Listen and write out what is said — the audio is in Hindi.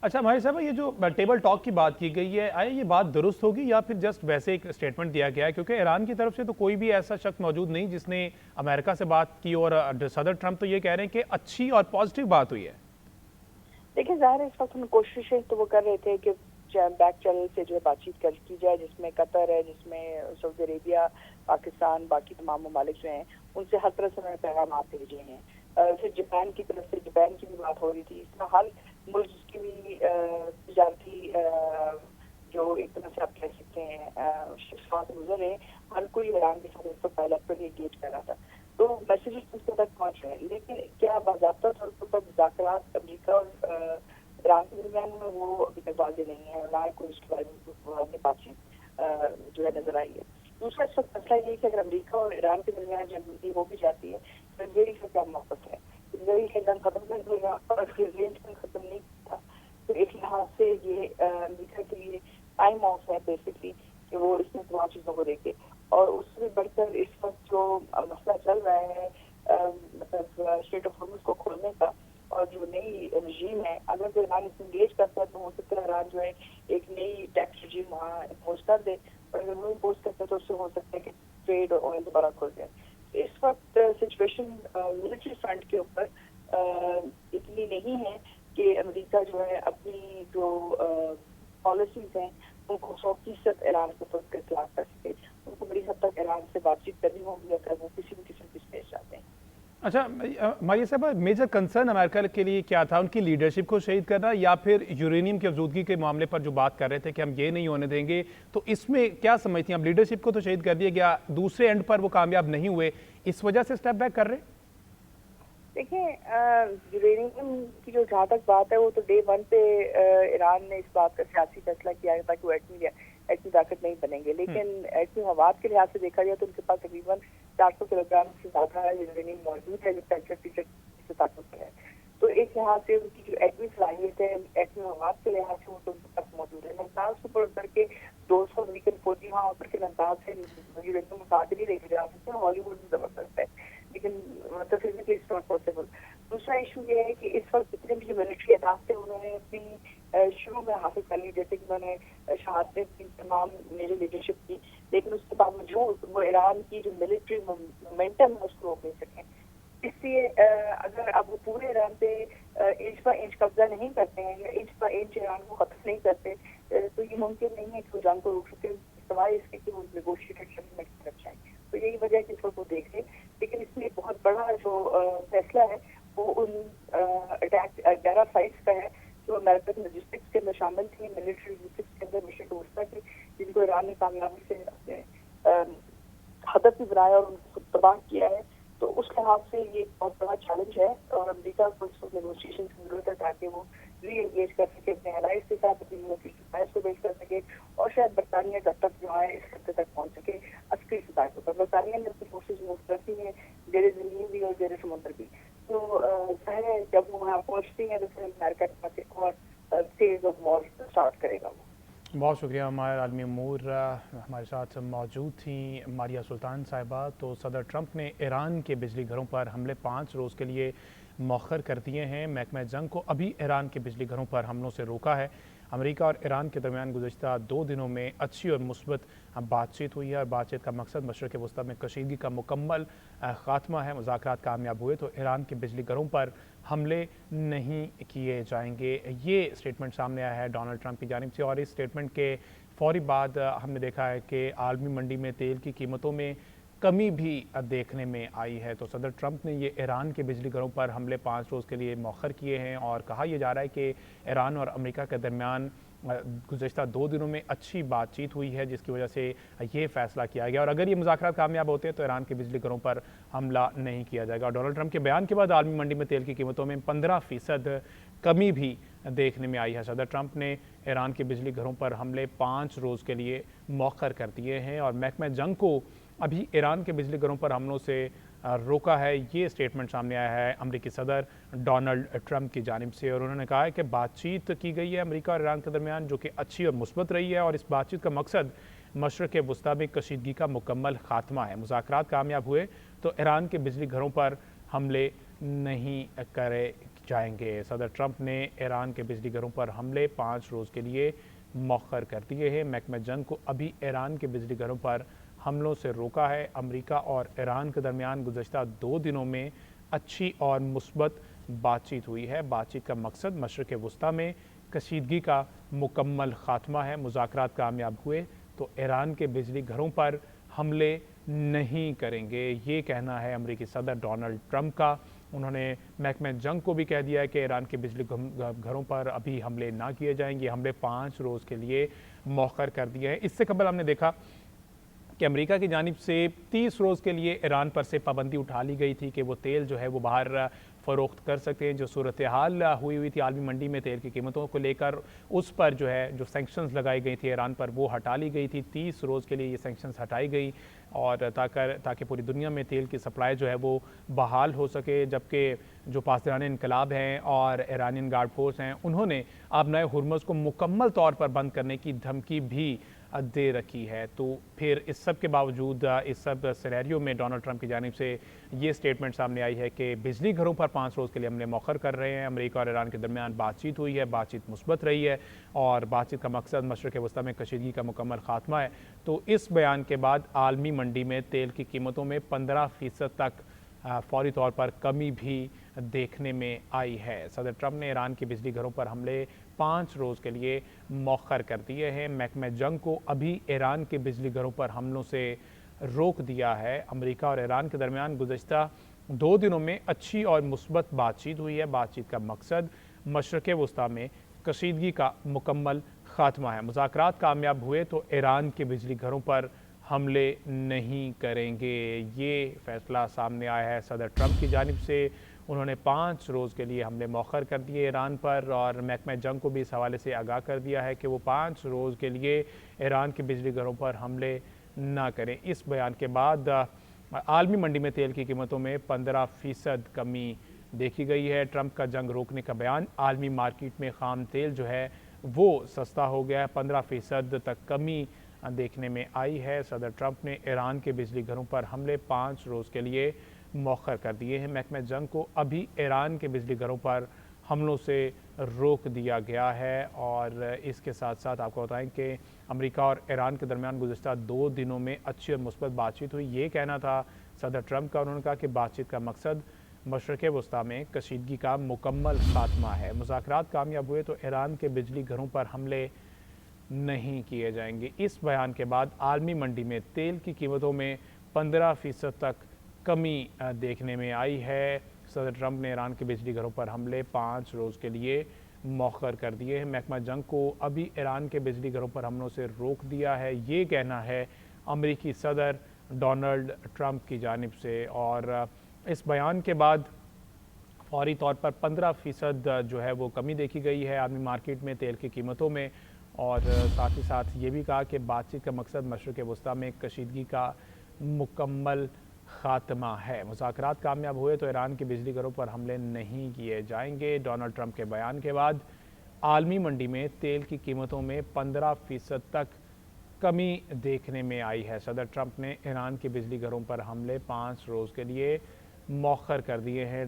अच्छा हमारे साहब, ये जो टेबल टॉक की बात की गई है, आया ये बात दुरुस्त होगी या फिर जस्ट वैसे एक स्टेटमेंट दिया गया है? क्योंकि ईरान की तरफ से तो कोई भी ऐसा शख्स मौजूद नहीं जिसने अमेरिका से बात की, और सदर ट्रंप तो ये कह रहे हैं कि अच्छी और पॉजिटिव बात हुई है। देखिए, ज़ाहिर है इस वक्त हम कोशिशें तो वो कर रहे थे कि बैक चैनल से जो है बातचीत कर की जाए, जिसमें कतर है, जिसमें सऊदी अरेबिया, पाकिस्तान, बाकी तमाम ममालिक जो हैं उनसे हर तरह से उन्होंने पैगाम आप भेजे हैं। फिर जापान की तरफ से जापान की भी बात हो रही थी। इसमें हर मुल्क जिसकी भी तजारती जो एक तरह से आप कह सकते हैं शिक्षा से गुजर रहे, हर कोई ईरान के साथ इसको पहले पर एंगेज कर रहा था। तो मैसेजेस उसके तक पहुंच रहे हैं, लेकिन क्या बाज़ाब्ता तौर पर मुज़ाकरात अमेरिका और ईरान के दरमियान में वो अभी तक वाज़ेह नहीं है, ना कोई इसके बारे में वाज़ेह बातचीत जो है नजर आई है। दूसरा इस वक्त मसला ये है कि अगर अमेरिका और ईरान के दरमियान जंग हो भी जाती है तो इसराइल का क्या मौक़िफ़ है? इसराइल का जंग खत्म कर देगा, और इसराइल जंग खत्म नहीं था तो एक लिहाज से ये अमेरिका के लिए टाइम ऑफ है बेसिकली कि वो इसमें तमाम चीज़ों को देखे। और उससे बढ़कर इस वक्त जो मसला चल रहा है मतलब स्ट्रेट ऑफ हॉर्मुज़ को खोलने का, और जो नई रजीम है, अगर जो ईरान इसमें एंगेज करता है तो हो सकता है ईरान जो है एक नई टैक्स रजीम वहाँ इम्पोज कर दे, और अगर वो इम्पोज करता है तो उससे हो सकता है कि ट्रेड और ऑयल दोबारा खुल जाए। तो इस वक्त सिचुएशन मिलिट्री फ्रंट के ऊपर इतनी नहीं है कि अमेरिका जो है अपनी जो पॉलिसीज हैं उनको 100% ईरान के ऊपर के खिलाफ कर सके। उनको बड़ी हद तक ईरान से बातचीत करनी होगी अगर वो किसी भी किस्म की स्पेस चाहते हैं। अच्छा मारिया साहब, मेजर कंसर्न अमेरिका के लिए क्या था? उनकी लीडरशिप को शहीद करना, या फिर यूरेनियम की अफजूदगी के मामले पर जो बात कर रहे थे कि हम ये नहीं होने देंगे, तो इसमें क्या समझती हैं? अब लीडरशिप को तो शहीद कर दिया गया, दूसरे एंड पर वो कामयाब नहीं हुए, इस वजह से स्टेप बैक कर रहे हैं? देखिए, यूरेनियम की जो जहाँ तक बात है वो तो डे वन पे ईरान ने इस बात का सियासी फैसला किया था कि वो एटमी ताकत नहीं बनेंगे, लेकिन एटमी मवाद के लिहाज से देखा जाए तो उनके पास तकरीबन 400 किलोग्राम से ज्यादा यूरेनियम मौजूद है जो 65% से ताकत है। तो एक लिहाज से उनकी जो एटमी सलाहियत है, एटमी मवाद के लिहाज से वो तो उनके पास मौजूद है। नंताज के ऊपर उतर के 200 अमेरिकन फौजी वहाँ उतर के नंताज से यूरेनियम मुसाफिर नहीं लेके जा सकते। हॉलीवुड में जबरदस्त है, लेकिन मतलब फिजिकली इट्स नॉट पॉसिबल। दूसरा इशू ये है कि इस वक्त जितने भी जो मिलिट्री अहदाफ थे उन्होंने अपनी शुरू में हासिल कर ली, जैसे कि उन्होंने शहादत की तमाम मेजर लीडरशिप की, लेकिन उसके बावजूद वो ईरान की जो मिलिट्री मोमेंटम है उसको रोक नहीं सके। इसलिए अगर अब वो पूरे ईरान पे इंच बाय इंच कब्जा नहीं करते हैं या इंच बाय इंच ईरान को खत्म नहीं करते तो ये मुमकिन नहीं है कि वो जंग को रोक सके, सवाल इसके कि वो नेगोशिएटेड सेटलमेंट की तरफ जाए। तो यही वजह है कि इस वक्त वो देख रहे, लेकिन इसमें बहुत बड़ा जो फैसला है वो उन अटैक 11 साइट्स का है जो अमेरिकन लॉजिस्टिक्स के अंदर शामिल थी, मिलिट्री लॉजिस्टिक्स के अंदर मिशन टूरिस्टा की, जिनको ईरान ने कामयाबी से अपने हदफ भी बनाया और उनको तबाह किया है। तो उस लिहाज से ये एक बहुत बड़ा चैलेंज है, और अमेरिका को इस वक्त नेगोशिएशन की जरूरत है ताकि वो री एंगेज कर सके अपने एलाइज के साथ, अपनी नेगोशिएशन को बेच कर सके, और शायद बरतानिया जब तक जो है इस खत्ते तक पहुंच सके अस्करी सतह पर। बरतानिया ने अपनी फोर्सेज मूव करती है जेरे जमीन भी और जेरे समुद्र भी। तो जाहिर है जब वो वहाँ पहुंचती है तो फिर अमेरिका के पास एक और फेज ऑफ वॉर स्टार्ट करेगा वो। बहुत शुक्रिया। हमारे आलमी अमूर हमारे साथ मौजूद थी मारिया सुल्तान साहिबा। तो सदर ट्रंप ने ईरान के बिजली घरों पर हमले 5 रोज़ के लिए मौखर कर दिए हैं। महकमा जंग को अभी ईरान के बिजली घरों पर हमलों से रोका है। अमेरिका और ईरान के दरमियान गुज़श्ता 2 दिनों में अच्छी और मुस्बत बातचीत हुई है, और बातचीत का मकसद मशरक़ वस्ती में कशीदगी का मुकम्मल ख़ात्मा है। मुज़ाकरात कामयाब हुए तो ईरान के बिजली घरों पर हमले नहीं किए जाएंगे। ये स्टेटमेंट सामने आया है डोनाल्ड ट्रंप की जानिब से, और इस स्टेटमेंट के फ़ौरी बाद हमने देखा है कि आलमी मंडी में तेल की कीमतों में कमी भी देखने में आई है। तो सदर ट्रंप ने ये ईरान के बिजली घरों पर हमले 5 रोज़ के लिए मौखर किए हैं, और कहा यह जा रहा है कि ईरान और अमेरिका के दरमियान गुज़श्ता 2 दिनों में अच्छी बातचीत हुई है, जिसकी वजह से ये फैसला किया गया। और अगर ये मुज़ाकरात कामयाब होते हैं तो ईरान के बिजली घरों पर हमला नहीं किया जाएगा। डोनाल्ड ट्रंप के बयान के बाद आलमी मंडी में तेल की कीमतों में 15% कमी भी देखने में आई है। सदर ट्रंप ने ईरान के बिजली घरों पर हमले 5 रोज़ के लिए मौखर कर दिए हैं, और महकमा जंग को अभी ईरान के बिजली घरों पर हमलों से रोका है। ये स्टेटमेंट सामने आया है अमेरिकी सदर डोनाल्ड ट्रंप की जानिब से, और उन्होंने कहा है कि बातचीत की गई है अमेरिका और ईरान के दरमियान जो कि अच्छी और मुस्बत रही है, और इस बातचीत का मकसद मशरक़ वस्ती में कशीदगी का मुकम्मल खात्मा है। मुज़ाकरात कामयाब हुए तो ईरान के बिजली घरों पर हमले नहीं जाएंगे। सदर ट्रंप ने ईरान के बिजली घरों पर हमले 5 रोज़ के लिए मौखर कर दिए हैं। महकमा जंग को अभी ईरान के बिजली घरों पर हमलों से रोका है। अमेरिका और ईरान के दरमियान गुज़श्ता 2 दिनों में अच्छी और मुस्बत बातचीत हुई है। बातचीत का मकसद मशरिक़ वस्ता में कशीदगी का मुकम्मल खात्मा है। मुज़ाकरात कामयाब हुए तो ईरान के बिजली घरों पर हमले नहीं करेंगे, ये कहना है अमेरिकी सदर डोनाल्ड ट्रंप का। उन्होंने महकमा जंग को भी कह दिया है कि ईरान के बिजली घरों पर अभी हमले ना किए जाएंगे। हमले 5 रोज़ के लिए मौखर कर दिए हैं। इससे कबल हमने देखा कि अमेरिका की जानिब से 30 रोज़ के लिए ईरान पर से पाबंदी उठा ली गई थी कि वो तेल जो है वो बाहर फ़रोख्त कर सकते हैं। जो सूरत हाल हुई थी आलमी मंडी में तेल की कीमतों को लेकर, उस पर जो है जो सैंक्शंस लगाई गई थी ईरान पर, वो हटा ली गई थी। 30 रोज़ के लिए ये सैंक्शंस हटाई गई और ताकि पूरी दुनिया में तेल की सप्लाई जो है वो बहाल हो सके। जबकि जो पासदान इनकलाब हैं और ईरानियन गार्ड फोर्स हैं, उन्होंने अब नए हुर्मुज़ को मुकम्मल तौर पर बंद करने की धमकी भी दे रखी है। तो फिर इस सब के बावजूद इस सब सिनेरियो में डोनाल्ड ट्रंप की जानिब से ये स्टेटमेंट सामने आई है कि बिजली घरों पर 5 रोज़ के लिए हमले मौखर कर रहे हैं। अमेरिका और ईरान के दरमियान बातचीत हुई है, बातचीत मुस्बत रही है और बातचीत का मकसद मशरिक़ वस्ता में कशीदगी का मुकम्मल खात्मा है। तो इस बयान के बाद आलमी मंडी में तेल की कीमतों में 15% तक फौरी तौर पर कमी भी देखने में आई है। सदर ट्रंप ने ईरान के बिजली घरों पर हमले 5 रोज़ के लिए मौखर कर दिए हैं। महकमा जंग को अभी ईरान के बिजली घरों पर हमलों से रोक दिया है। अमेरिका और ईरान के दरमियान गुज़श्ता 2 दिनों में अच्छी और मुस्बत बातचीत हुई है। बातचीत का मकसद मशरिक़ वस्ता में कशीदगी का मुकम्मल खात्मा है। मुज़ाकरात कामयाब हुए तो ईरान के बिजली घरों पर हमले नहीं करेंगे, ये फैसला सामने आया है सदर ट्रंप की जानिब से। उन्होंने 5 रोज़ के लिए हमले मौखर कर दिए ईरान पर और महकमा जंग को भी इस हवाले से आगाह कर दिया है कि वो 5 रोज़ के लिए ईरान के बिजली घरों पर हमले ना करें। इस बयान के बाद आलमी मंडी में तेल की कीमतों में 15% कमी देखी गई है। ट्रंप का जंग रोकने का बयान आलमी मार्केट में खाम तेल जो है वो सस्ता हो गया है। 15% तक कमी देखने में आई है। सदर ट्रंप ने ईरान के बिजली घरों पर हमले 5 रोज़ के लिए मौखर कर दिए हैं। महकमा जंग को अभी ईरान के बिजली घरों पर हमलों से रोक दिया गया है और इसके साथ साथ आपको बताएं कि अमेरिका और ईरान के दरमियान गुज़श्ता 2 दिनों में अच्छी और मुस्बत बातचीत हुई, ये कहना था सदर ट्रंप का। उन्होंने कहा कि बातचीत का मकसद मशरिक़ वस्ता में कशीदगी का मुकम्मल खात्मा है। मुज़ाकरात कामयाब हुए तो ईरान के बिजली घरों पर हमले नहीं किए जाएंगे। इस बयान के बाद आलमी मंडी में तेल की कीमतों में 15% तक कमी देखने में आई है। सदर ट्रंप ने ईरान के बिजली घरों पर हमले 5 रोज़ के लिए मौखर कर दिए हैं। महकमा जंग को अभी ईरान के बिजली घरों पर हमलों से रोक दिया है, ये कहना है अमेरिकी सदर डोनाल्ड ट्रंप की जानिब से। और इस बयान के बाद फौरी तौर पर 15% जो है वो कमी देखी गई है आलमी मार्केट में तेल की कीमतों में। और साथ ही साथ ये भी कहा कि बातचीत का मकसद मशरिक़ वस्ता में कशीदगी का मुकम्मल खात्मा है। मुज़ाकरात कामयाब हुए तो ईरान के बिजली घरों पर हमले नहीं किए जाएंगे। डोनाल्ड ट्रंप के बयान के बाद आलमी मंडी में तेल की कीमतों में 15% तक कमी देखने में आई है। सदर ट्रंप ने ईरान के बिजली घरों पर हमले 5 रोज़ के लिए मौखर कर दिए हैं।